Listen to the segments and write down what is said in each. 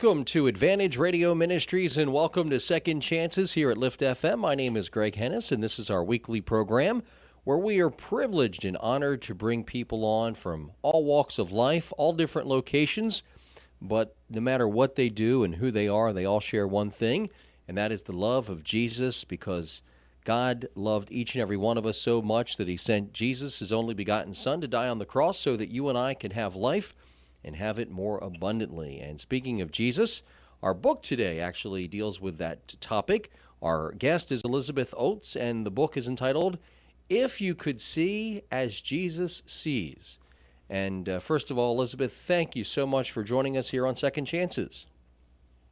Welcome to Advantage Radio Ministries and welcome to Second Chances here at Lift FM. My name is Greg Hennis and this is our weekly program where we are privileged and honored to bring people on from all walks of life, all different locations, but no matter what they do and who they are, they all share one thing, and that is the love of Jesus, because God loved each and every one of us so much that he sent Jesus, his only begotten Son, to die on the cross so that you and I can have life and have it more abundantly. And speaking of Jesus, our book today actually deals with that topic. Our guest is Elizabeth Oates, and the book is entitled, If You Could See as Jesus Sees. And first of all, Elizabeth, thank you so much for joining us here on Second Chances.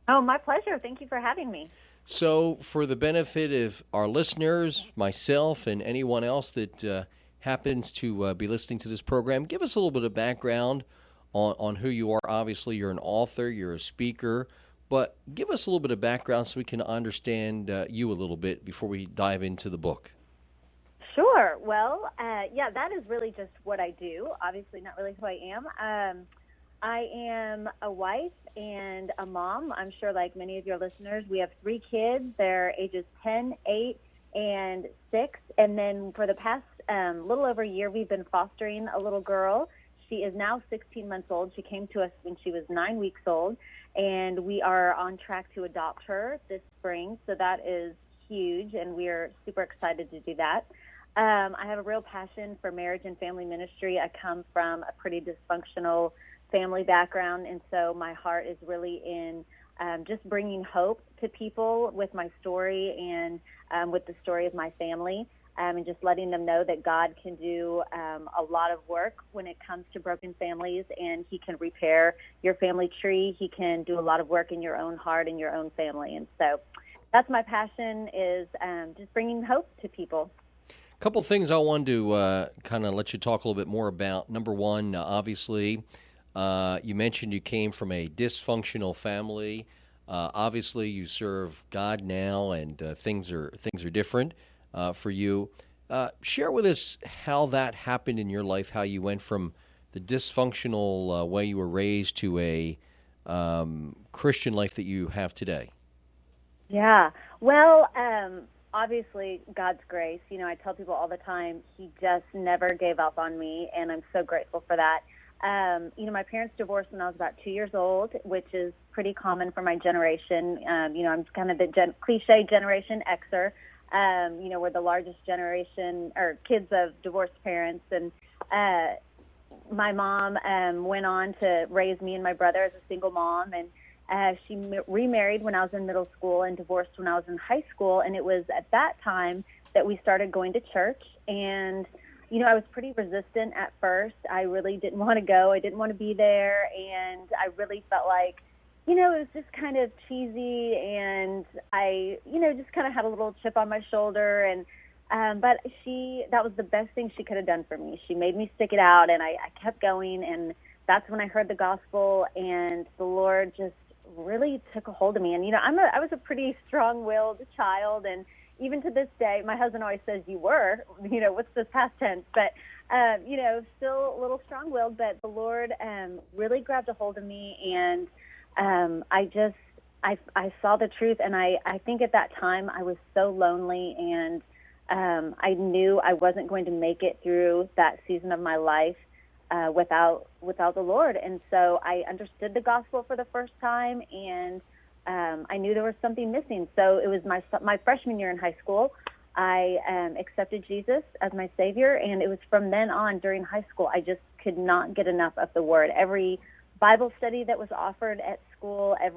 Oh, my pleasure. Thank you for having me. So for the benefit of our listeners, myself, and anyone else that happens to be listening to this program, give us a little bit of background on who you are. Obviously, you're an author, you're a speaker, but give us a little bit of background so we can understand you a little bit before we dive into the book. Sure. Well, that is really just what I do. Obviously, not really who I am. I am a wife and a mom. I'm sure, like many of your listeners, we have 3 kids. They're ages 10, 8, and 6. And then for the past little over a year, we've been fostering a little girl. She is now 16 months old. She came to us when she was 9 weeks old, and we are on track to adopt her this spring. So that is huge, and we are super excited to do that. I have a real passion for marriage and family ministry. I come from a pretty dysfunctional family background, and so my heart is really in just bringing hope to people with my story and with the story of my family. And just letting them know that God can do a lot of work when it comes to broken families, and he can repair your family tree. He can do a lot of work in your own heart and your own family. And so that's my passion, is just bringing hope to people. A couple things I wanted to kind of let you talk a little bit more about. Number one, obviously, you mentioned you came from a dysfunctional family. Obviously, you serve God now, and things are different for you. Share with us how that happened in your life, how you went from the dysfunctional way you were raised to a Christian life that you have today. Yeah. Well, obviously, God's grace. You know, I tell people all the time, he just never gave up on me, and I'm so grateful for that. My parents divorced when I was about 2 years old, which is pretty common for my generation. I'm kind of the cliche Generation Xer. We're the largest generation, or kids of divorced parents. And my mom went on to raise me and my brother as a single mom. And she remarried when I was in middle school and divorced when I was in high school. And it was at that time that we started going to church. And, I was pretty resistant at first. I really didn't want to go. I didn't want to be there. And I really felt like, it was just kind of cheesy, and I, just kind of had a little chip on my shoulder. And but that was the best thing she could have done for me. She made me stick it out, and I kept going. And that's when I heard the gospel, and the Lord just really took a hold of me. And I was a pretty strong-willed child, and even to this day, my husband always says you were. What's this past tense? But still a little strong-willed. But the Lord really grabbed a hold of me, and I saw the truth, and I think at that time I was so lonely, and I knew I wasn't going to make it through that season of my life without the Lord. And so I understood the gospel for the first time, and I knew there was something missing. So it was my freshman year in high school. I accepted Jesus as my Savior, and it was from then on during high school I just could not get enough of the Word. Every Bible study that was offered at school, I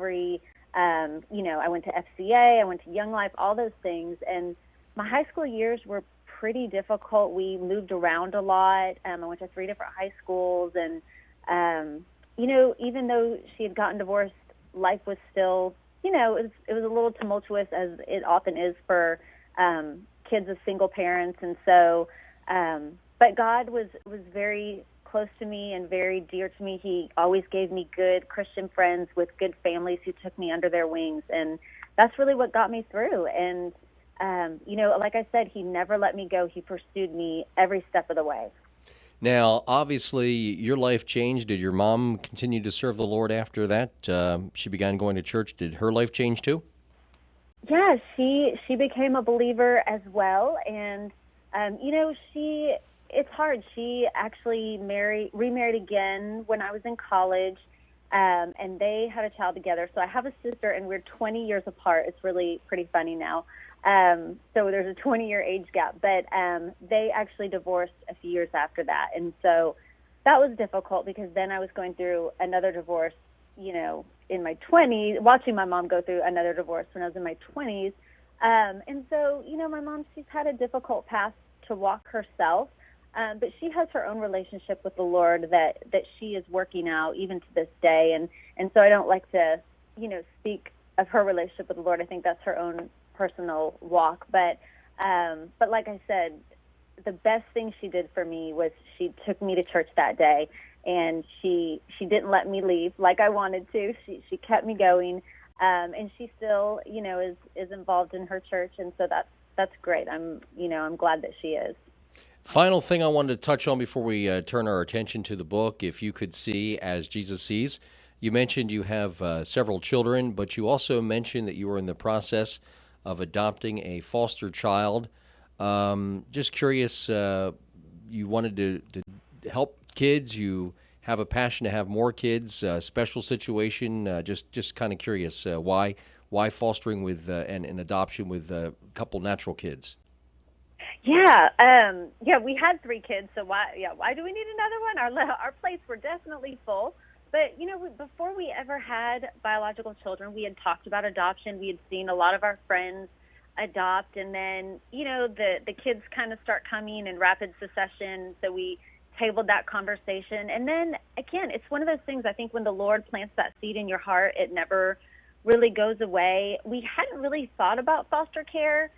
went to FCA, I went to Young Life, all those things. And my high school years were pretty difficult. We moved around a lot. I went to 3 different high schools. And, even though she had gotten divorced, life was still, it was a little tumultuous, as it often is for kids of single parents. And so, but God was very close to me and very dear to me. He always gave me good Christian friends with good families who took me under their wings, and that's really what got me through. And like I said, he never let me go. He pursued me every step of the way. Now, obviously, your life changed. Did your mom continue to serve the Lord after that? She began going to church. Did her life change too? Yeah, she became a believer as well, and she it's hard. She actually remarried again when I was in college, and they had a child together. So I have a sister, and we're 20 years apart. It's really pretty funny now. So there's a 20-year age gap, but they actually divorced a few years after that, and so that was difficult because then I was going through another divorce, in my 20s, watching my mom go through another divorce when I was in my 20s. And so, my mom, she's had a difficult path to walk herself, but she has her own relationship with the Lord that she is working out even to this day. And so I don't like to, speak of her relationship with the Lord. I think that's her own personal walk. But like I said, the best thing she did for me was she took me to church that day, and she didn't let me leave like I wanted to. She kept me going, and she still, is involved in her church, and so that's great. I'm glad that she is. Final thing I wanted to touch on before we turn our attention to the book, If You Could See as Jesus Sees. You mentioned you have several children, but you also mentioned that you were in the process of adopting a foster child. Just curious, you wanted to help kids. You have a passion to have more kids. Special situation. Just kind of curious, why fostering with and adoption with a couple natural kids? Yeah, we had 3 kids, so why do we need another one? Our plates were definitely full. But, before we ever had biological children, we had talked about adoption. We had seen a lot of our friends adopt, and then, the kids kind of start coming in rapid succession, so we tabled that conversation. And then, again, it's one of those things, I think when the Lord plants that seed in your heart, it never really goes away. We hadn't really thought about foster care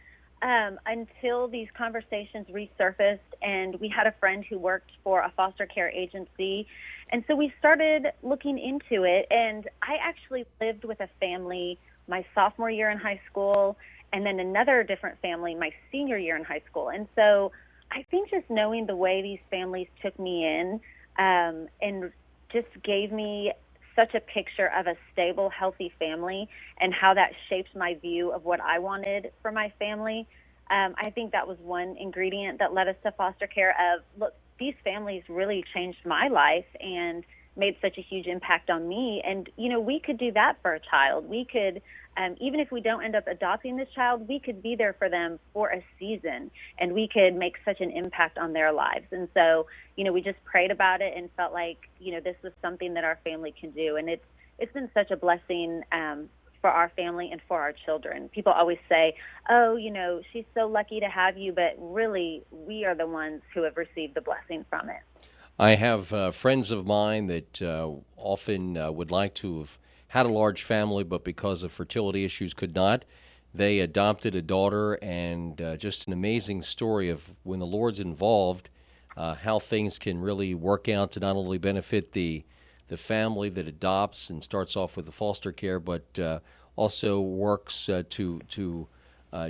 until these conversations resurfaced, and we had a friend who worked for a foster care agency, and so we started looking into it. And I actually lived with a family my sophomore year in high school, and then another different family my senior year in high school. And so I think just knowing the way these families took me in, and just gave me such a picture of a stable, healthy family and how that shaped my view of what I wanted for my family. I think that was one ingredient that led us to foster care of, look, these families really changed my life and made such a huge impact on me. And, we could do that for a child. We could, even if we don't end up adopting this child, we could be there for them for a season, and we could make such an impact on their lives. And so, we just prayed about it and felt like, this was something that our family can do. And it's been such a blessing for our family and for our children. People always say, oh, she's so lucky to have you, but really, we are the ones who have received the blessing from it. I have friends of mine that often would like to have had a large family, but because of fertility issues could not. They adopted a daughter, and just an amazing story of when the Lord's involved, how things can really work out to not only benefit the family that adopts and starts off with the foster care, but also works to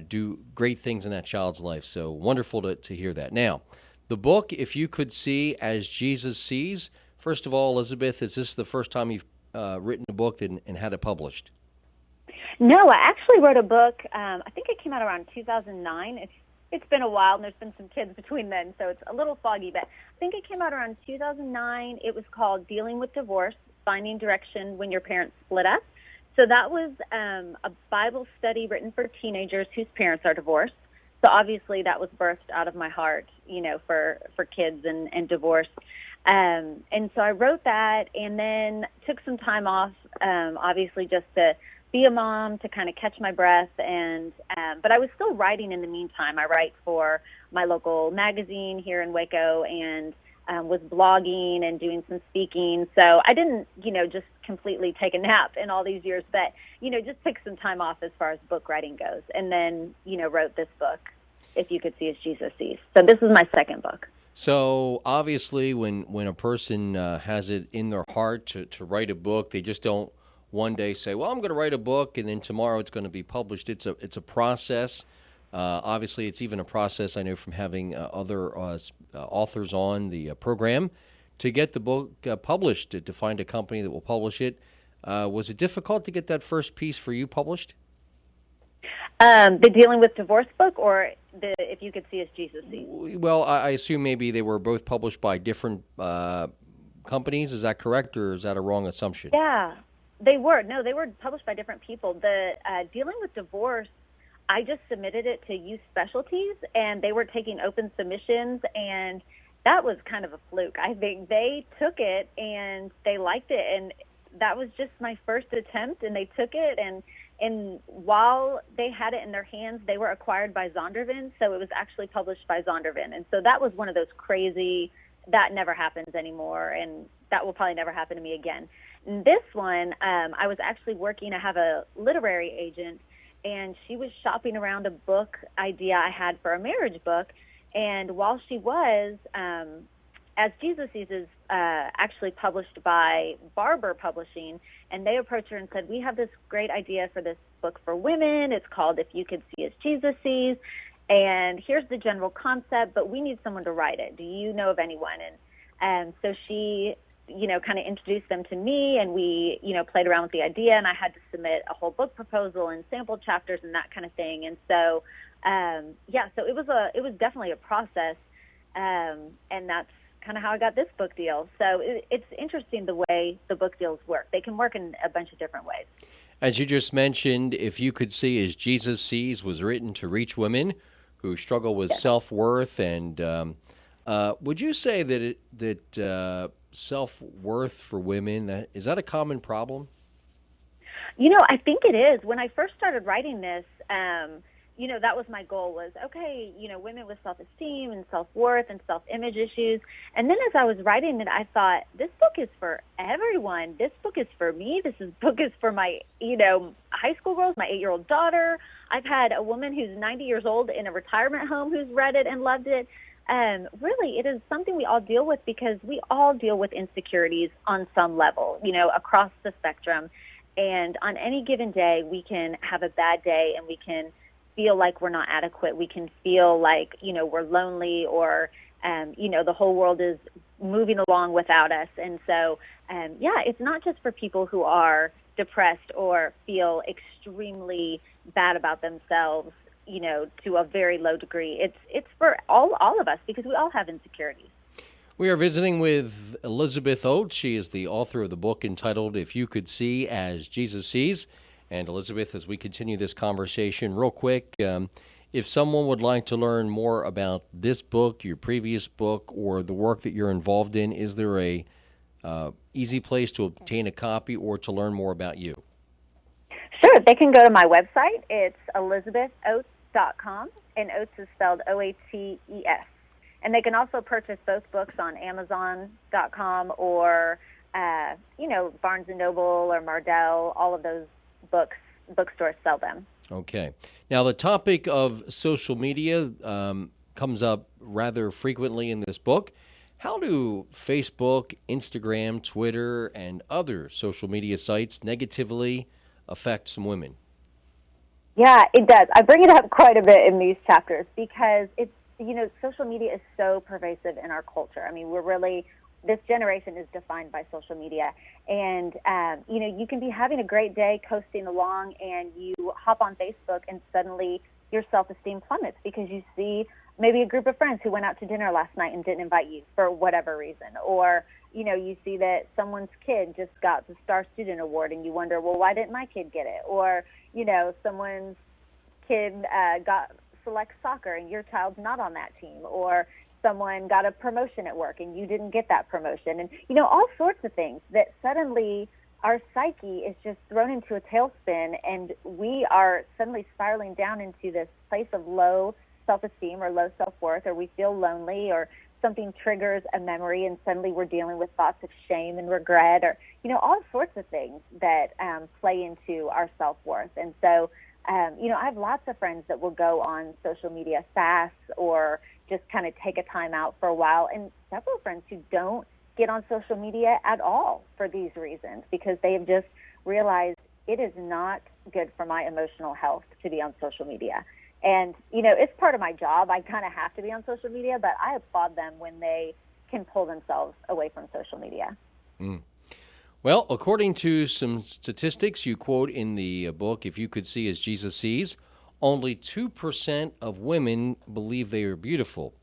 do great things in that child's life. So wonderful to hear that. Now, the book, If You Could See as Jesus Sees. First of all, Elizabeth, is this the first time you've written a book and had it published? No, I actually wrote a book. I think it came out around 2009. It's been a while, and there's been some kids between then, so it's a little foggy. But I think it came out around 2009. It was called Dealing with Divorce: Finding Direction When Your Parents Split Up. So that was a Bible study written for teenagers whose parents are divorced. So obviously that was birthed out of my heart, for kids and divorce. And so I wrote that, and then took some time off, obviously just to be a mom, to kind of catch my breath. And but I was still writing in the meantime. I write for my local magazine here in Waco, and was blogging and doing some speaking. So I didn't, just completely take a nap in all these years, but, just took some time off as far as book writing goes. And then, wrote this book, If You Could See as Jesus Sees. So this is my second book. So obviously when a person has it in their heart to write a book, they just don't one day say, well, I'm going to write a book, and then tomorrow it's going to be published. It's a process. Obviously, it's even a process I know from having other authors on the program to get the book published, to find a company that will publish it. Was it difficult to get that first piece for you published? The Dealing with Divorce book, or the If You Could See As Jesus Sees? Well, I assume maybe they were both published by different companies. Is that correct, or is that a wrong assumption? Yeah, they were. No, they were published by different people. The Dealing with Divorce, I just submitted it to Youth Specialties, and they were taking open submissions, and that was kind of a fluke. I think they took it, and they liked it, and that was just my first attempt, and they took it, and while they had it in their hands, they were acquired by Zondervan, so it was actually published by Zondervan. And so that was one of those crazy, that never happens anymore, and that will probably never happen to me again. And this one, I was actually working, I have a literary agent, and she was shopping around a book idea I had for a marriage book, and while she was, As Jesus Sees is actually published by Barber Publishing, and they approached her and said, we have this great idea for this book for women. It's called If You Could See As Jesus Sees, and here's the general concept, but we need someone to write it. Do you know of anyone? And so she, kind of introduced them to me, and we, played around with the idea, and I had to submit a whole book proposal and sample chapters and that kind of thing. And so, so it was definitely a process, and that's kind of how I got this book deal. So it's interesting the way the book deals work. They can work in a bunch of different ways. As you just mentioned, If You Could See As Jesus Sees was written to reach women who struggle with self-worth. And would you say that self-worth for women, is that a common problem? I think it is. When I first started writing this, that was my goal was, okay, women with self-esteem and self-worth and self-image issues. And then as I was writing it, I thought, this book is for everyone. This book is for me. Book is for my, high school girls, my 8-year-old daughter. I've had a woman who's 90 years old in a retirement home who's read it and loved it. Really, it is something we all deal with because we all deal with insecurities on some level, across the spectrum. And on any given day, we can have a bad day and we can feel like we're not adequate. We can feel like, we're lonely or, the whole world is moving along without us. And so, it's not just for people who are depressed or feel extremely bad about themselves, to a very low degree. It's for all of us because we all have insecurities. We are visiting with Elizabeth Oates. She is the author of the book entitled If You Could See As Jesus Sees. And Elizabeth, as we continue this conversation, real quick, if someone would like to learn more about this book, your previous book, or the work that you're involved in, is there a easy place to obtain a copy or to learn more about you? Sure. They can go to my website. It's ElizabethOates.com, and Oates is spelled Oates. And they can also purchase both books on Amazon.com or, Barnes & Noble or Mardell, all of those bookstores sell them. Okay. Now, the topic of social media comes up rather frequently in this book. How do Facebook, Instagram, Twitter, and other social media sites negatively affect some women? Yeah, it does. I bring it up quite a bit in these chapters because it's, social media is so pervasive in our culture. I mean, this generation is defined by social media. And, you can be having a great day coasting along and you hop on Facebook and suddenly your self-esteem plummets because you see maybe a group of friends who went out to dinner last night and didn't invite you for whatever reason. Or, you see that someone's kid just got the Star Student Award and you wonder, well, why didn't my kid get it? Or, someone's kid got select soccer and your child's not on that team. Or someone got a promotion at work and you didn't get that promotion. And, all sorts of things that suddenly our psyche is just thrown into a tailspin and we are suddenly spiraling down into this place of low self-esteem or low self-worth, or we feel lonely, or something triggers a memory and suddenly we're dealing with thoughts of shame and regret, or, all sorts of things that play into our self-worth. And so, I have lots of friends that will go on social media fasts or just kind of take a time out for a while, and several friends who don't get on social media at all for these reasons because they have just realized it is not good for my emotional health to be on social media. And, you know, it's part of my job. I kind of have to be on social media, but I applaud them when they can pull themselves away from social media. Mm. Well, according to some statistics you quote in the book, If You Could See as Jesus Sees, only 2% of women believe they are beautiful.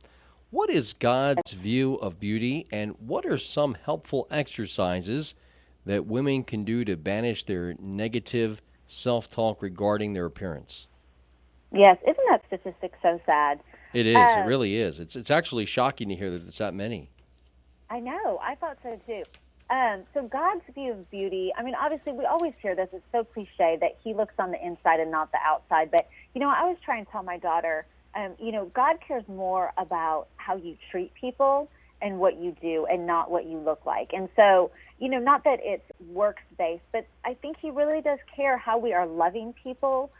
What is God's view of beauty, and what are some helpful exercises that women can do to banish their negative self-talk regarding their appearance? Yes, isn't that statistic so sad? It is. It really is. It's actually shocking to hear that it's that many. I know. I thought so too. So God's view of beauty, I mean, obviously we always hear this. It's so cliche that he looks on the inside and not the outside. But, you know, I always try and tell my daughter, you know, God cares more about how you treat people and what you do and not what you look like. And so, you know, not that it's works-based, but I think he really does care how we are loving people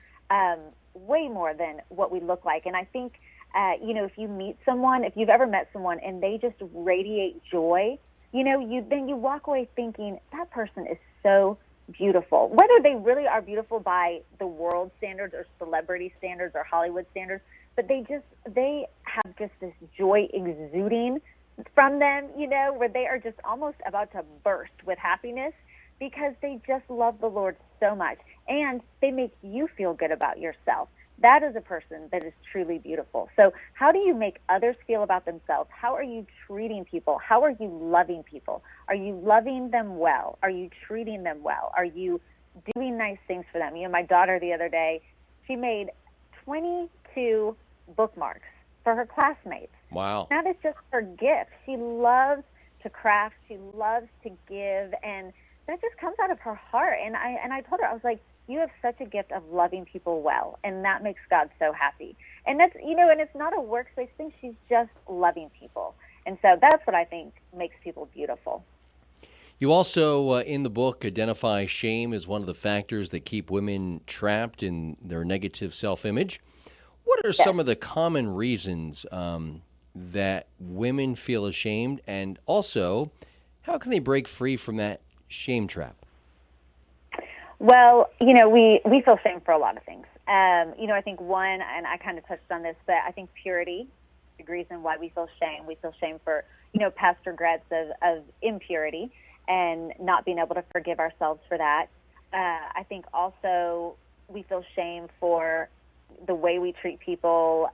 way more than what we look like. And I think, you know, if you meet someone, if you've ever met someone and they just radiate joy, you know, then you walk away thinking that person is so beautiful. Whether they really are beautiful by the world standards or celebrity standards or Hollywood standards, but they have just this joy exuding from them, you know, where they are just almost about to burst with happiness because they just love the Lord so much, and they make you feel good about yourself. That is a person that is truly beautiful. So how do you make others feel about themselves? How are you treating people? How are you loving people? Are you loving them well? Are you treating them well? Are you doing nice things for them? You know, my daughter the other day, she made 22 bookmarks for her classmates. Wow. That is just her gift. She loves to craft. She loves to give, and that just comes out of her heart. And I told her, I was like, you have such a gift of loving people well, and that makes God so happy. And that's, you know, and it's not a works-based thing. She's just loving people. And so that's what I think makes people beautiful. You also, in the book, identify shame as one of the factors that keep women trapped in their negative self-image. What are some of the common reasons that women feel ashamed, and also, how can they break free from that shame trap? Well, you know, we feel shame for a lot of things. You know, I think one, and I kind of touched on this, but I think purity is the reason why we feel shame. We feel shame for, you know, past regrets of impurity and not being able to forgive ourselves for that. I think also we feel shame for the way we treat people,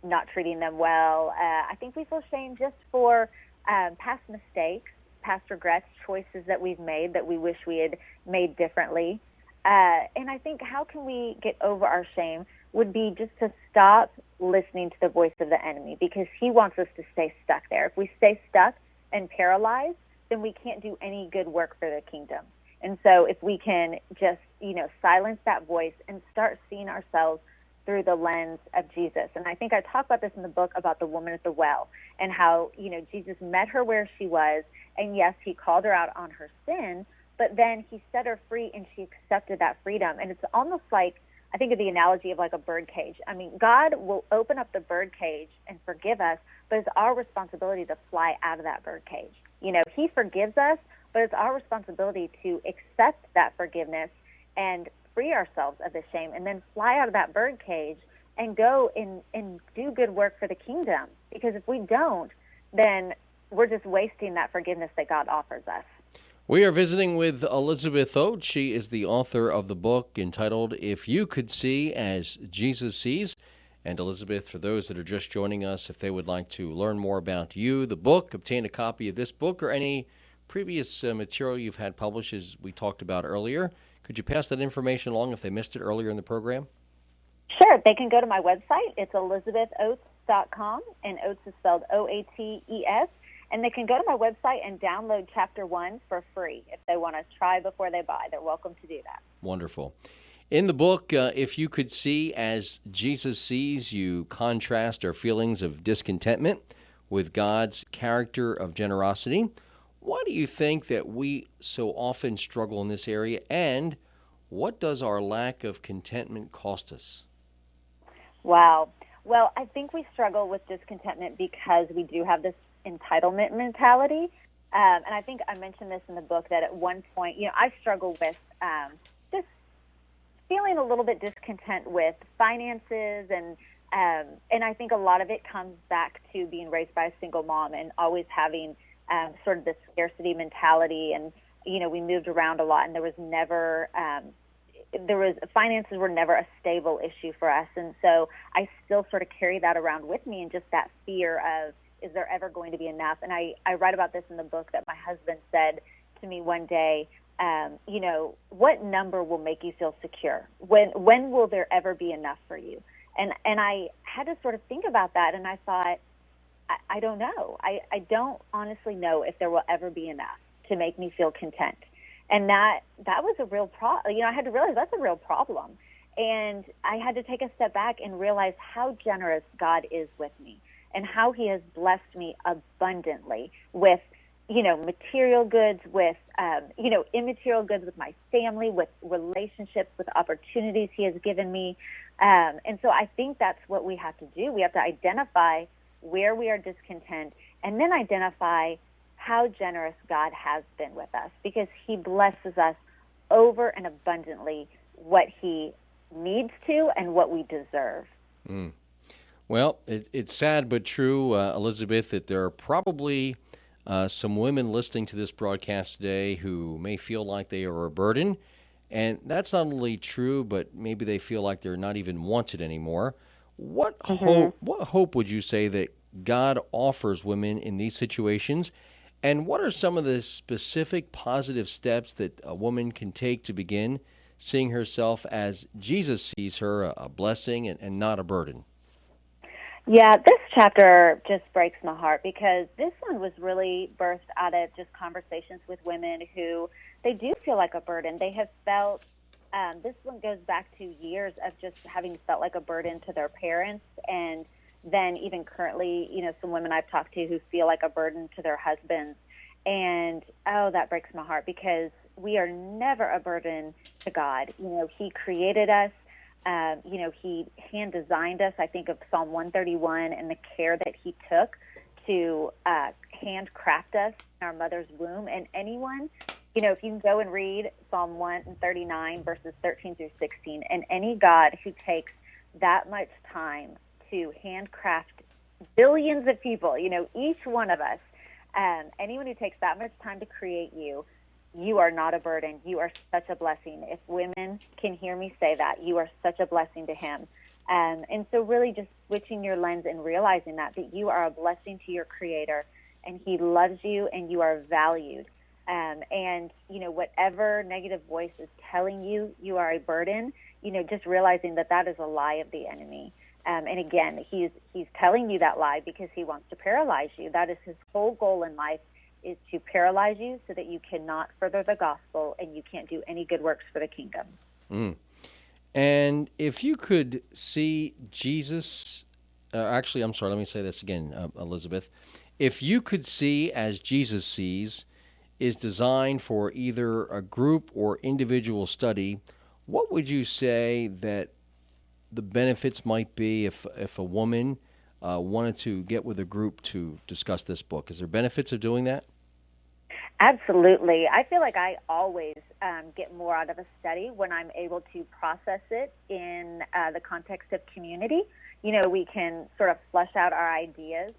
not treating them well. I think we feel shame just for past mistakes, past regrets, choices that we've made that we wish we had made differently. And I think how can we get over our shame would be just to stop listening to the voice of the enemy, because he wants us to stay stuck there. If we stay stuck and paralyzed, then we can't do any good work for the kingdom. And so if we can just, you know, silence that voice and start seeing ourselves through the lens of Jesus. And I think I talk about this in the book about the woman at the well and how, you know, Jesus met her where she was. And yes, he called her out on her sin, but then he set her free and she accepted that freedom. And it's almost like, I think of the analogy of like a bird cage. I mean, God will open up the bird cage and forgive us, but it's our responsibility to fly out of that bird cage. You know, he forgives us, but it's our responsibility to accept that forgiveness and free ourselves of the shame and then fly out of that bird cage and go and do good work for the kingdom. Because if we don't, then we're just wasting that forgiveness that God offers us. We are visiting with Elizabeth Oates. She is the author of the book entitled If You Could See as Jesus Sees. And Elizabeth, for those that are just joining us, if they would like to learn more about you, the book, obtain a copy of this book or any previous material you've had published, as we talked about earlier, could you pass that information along if they missed it earlier in the program? Sure. They can go to my website. It's ElizabethOates.com, and Oates is spelled O-A-T-E-S. And they can go to my website and download Chapter 1 for free. If they want to try before they buy, they're welcome to do that. Wonderful. In the book, If You Could See as Jesus Sees, you contrast our feelings of discontentment with God's character of generosity. Why do you think that we so often struggle in this area, and what does our lack of contentment cost us? Wow. Well, I think we struggle with discontentment because we do have this entitlement mentality. And I think I mentioned this in the book that at one point, you know, I struggle with just feeling a little bit discontent with finances, and I think a lot of it comes back to being raised by a single mom and always having sort of this scarcity mentality. And we moved around a lot, and finances were never a stable issue for us. And so I still sort of carry that around with me, and just that fear of, is there ever going to be enough? And I write about this in the book, that my husband said to me one day, what number will make you feel secure? When will there ever be enough for you? And I had to sort of think about that, and I thought, I don't know. I don't honestly know if there will ever be enough to make me feel content. And that was a real problem. I had to realize that's a real problem. And I had to take a step back and realize how generous God is with me, and how he has blessed me abundantly with, material goods, with, immaterial goods, with my family, with relationships, with opportunities he has given me. And so I think that's what we have to do. We have to identify where we are discontent, and then identify how generous God has been with us, because he blesses us over and abundantly what he needs to and what we deserve. Mm. Well, it's sad but true, Elizabeth, that there are probably some women listening to this broadcast today who may feel like they are a burden. And that's not only true, but maybe they feel like they're not even wanted anymore. What hope would you say that God offers women in these situations? And what are some of the specific positive steps that a woman can take to begin seeing herself as Jesus sees her, a blessing and not a burden? Yeah, this chapter just breaks my heart, because this one was really birthed out of just conversations with women who, they do feel like a burden. They have felt, this one goes back to years of just having felt like a burden to their parents, and then even currently, some women I've talked to who feel like a burden to their husbands. And, that breaks my heart, because we are never a burden to God. He created us. He hand designed us. I think of Psalm 131 and the care that he took to handcraft us in our mother's womb. And anyone, if you can go and read Psalm 139 verses 13 through 16, and any God who takes that much time to handcraft billions of people, each one of us, anyone who takes that much time to create you, you are not a burden. You are such a blessing. If women can hear me say that, you are such a blessing to him. And so really just switching your lens and realizing that you are a blessing to your Creator, and he loves you, and you are valued. And, whatever negative voice is telling you you are a burden, just realizing that is a lie of the enemy. And again, he's telling you that lie because he wants to paralyze you. That is his whole goal in life, is to paralyze you so that you cannot further the gospel and you can't do any good works for the kingdom. Mm. And if you could see Jesus, let me say this again, Elizabeth. If you could see as Jesus sees is designed for either a group or individual study, what would you say that the benefits might be if a woman wanted to get with a group to discuss this book? Is there benefits of doing that? Absolutely. I feel like I always get more out of a study when I'm able to process it in the context of community. We can sort of flesh out our ideas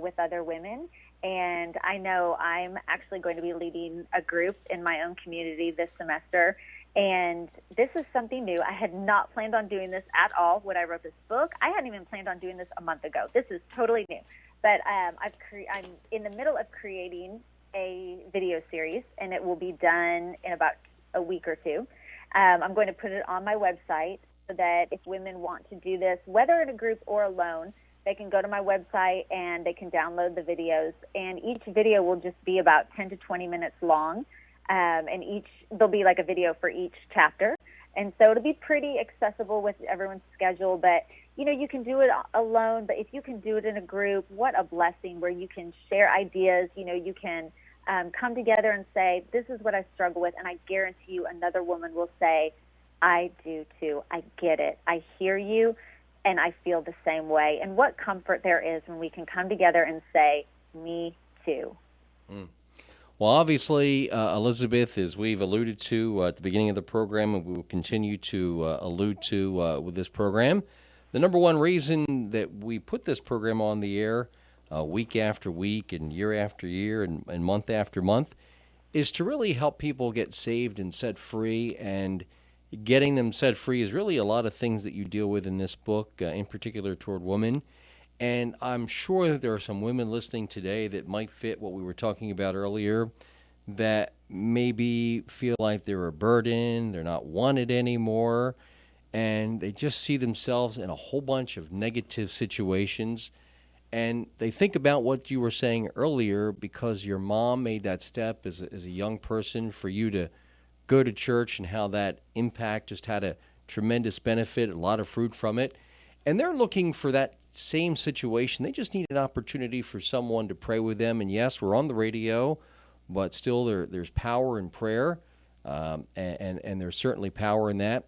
with other women. And I know I'm actually going to be leading a group in my own community this semester. And this is something new. I had not planned on doing this at all when I wrote this book. I hadn't even planned on doing this a month ago. This is totally new. But I'm in the middle of creating a video series, and it will be done in about a week or two. I'm going to put it on my website so that if women want to do this, whether in a group or alone, they can go to my website and they can download the videos. And each video will just be about 10 to 20 minutes long. And there'll be like a video for each chapter. And so it'll be pretty accessible with everyone's schedule. But, you can do it alone. But if you can do it in a group, what a blessing, where you can share ideas. You can come together and say, this is what I struggle with. And I guarantee you another woman will say, I do too. I get it. I hear you. And I feel the same way. And what comfort there is when we can come together and say, me too. Mm. Well, obviously, Elizabeth, as we've alluded to at the beginning of the program, and we will continue to allude to with this program, the number one reason that we put this program on the air week after week and year after year and month after month is to really help people get saved and set free. And getting them set free is really a lot of things that you deal with in this book, in particular toward women. And I'm sure that there are some women listening today that might fit what we were talking about earlier, that maybe feel like they're a burden, they're not wanted anymore, and they just see themselves in a whole bunch of negative situations. And they think about what you were saying earlier, because your mom made that step as a young person for you to go to church, and how that impact just had a tremendous benefit, a lot of fruit from it. And they're looking for that same situation. They just need an opportunity for someone to pray with them. And yes, we're on the radio, but still there's power in prayer, and there's certainly power in that.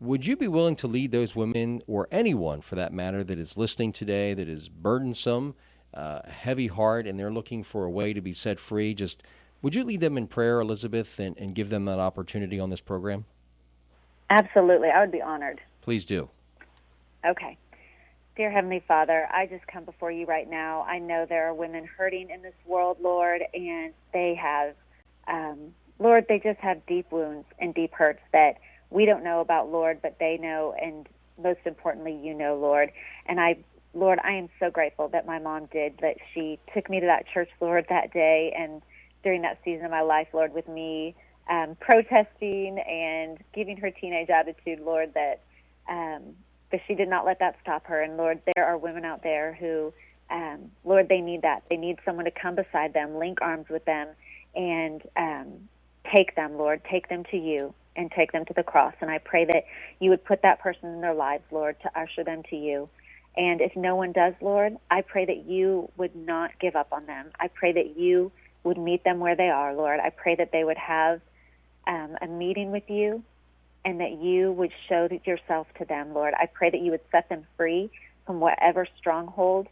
Would you be willing to lead those women, or anyone for that matter, that is listening today, that is burdensome, heavy heart, and they're looking for a way to be set free? Just would you lead them in prayer, Elizabeth, and give them that opportunity on this program? Absolutely. I would be honored. Please do. Okay. Dear Heavenly Father, I just come before you right now. I know there are women hurting in this world, Lord, and they have, Lord, they just have deep wounds and deep hurts that we don't know about, Lord, but they know, and most importantly, you know, Lord. And Lord, I am so grateful that my mom did, that she took me to that church, Lord, that day, and during that season of my life, Lord, with me protesting and giving her teenage attitude, Lord, but she did not let that stop her. And Lord, there are women out there who, Lord, they need that. They need someone to come beside them, link arms with them, and take them, Lord, take them to you and take them to the cross. And I pray that you would put that person in their lives, Lord, to usher them to you. And if no one does, Lord, I pray that you would not give up on them. I pray that you would meet them where they are, Lord. I pray that they would have a meeting with you, and that you would show yourself to them, Lord. I pray that you would set them free from whatever stronghold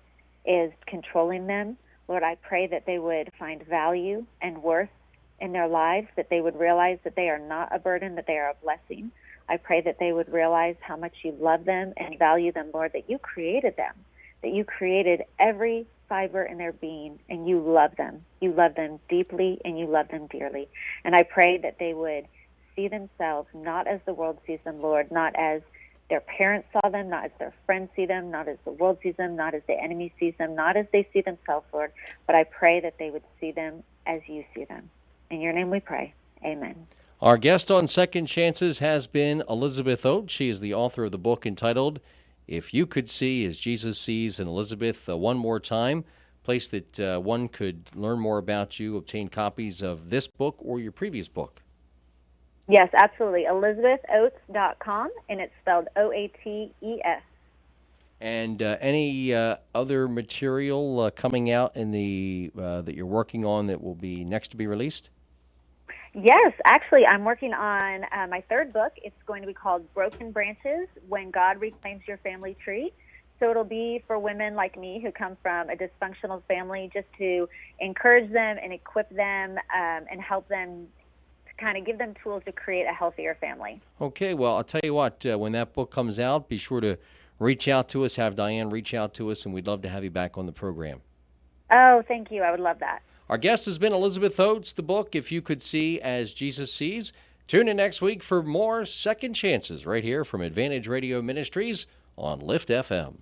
is controlling them. Lord, I pray that they would find value and worth in their lives, that they would realize that they are not a burden, that they are a blessing. I pray that they would realize how much you love them and value them, Lord, that you created them, that you created every fiber in their being, and you love them. You love them deeply, and you love them dearly. And I pray that they would see themselves not as the world sees them, Lord, not as their parents saw them, not as their friends see them, not as the world sees them, not as the enemy sees them, not as they see themselves, Lord, but I pray that they would see them as you see them. In your name we pray. Amen. Our guest on Second Chances has been Elizabeth Oates. She is the author of the book entitled If You Could See as Jesus Sees. And Elizabeth, one more time, place that one could learn more about you, obtain copies of this book or your previous book. Yes, absolutely. ElizabethOates.com, and it's spelled Oates. And any other material coming out in the that you're working on that will be next to be released? Yes, actually, I'm working on my third book. It's going to be called Broken Branches, When God Reclaims Your Family Tree. So it'll be for women like me who come from a dysfunctional family, just to encourage them and equip them and help them, kind of give them tools to create a healthier family. Okay, well, I'll tell you what, when that book comes out, be sure to reach out to us, have Diane reach out to us, and we'd love to have you back on the program. Oh, thank you. I would love that. Our guest has been Elizabeth Oates, the book, If You Could See as Jesus Sees. Tune in next week for more Second Chances right here from Advantage Radio Ministries on Lift FM.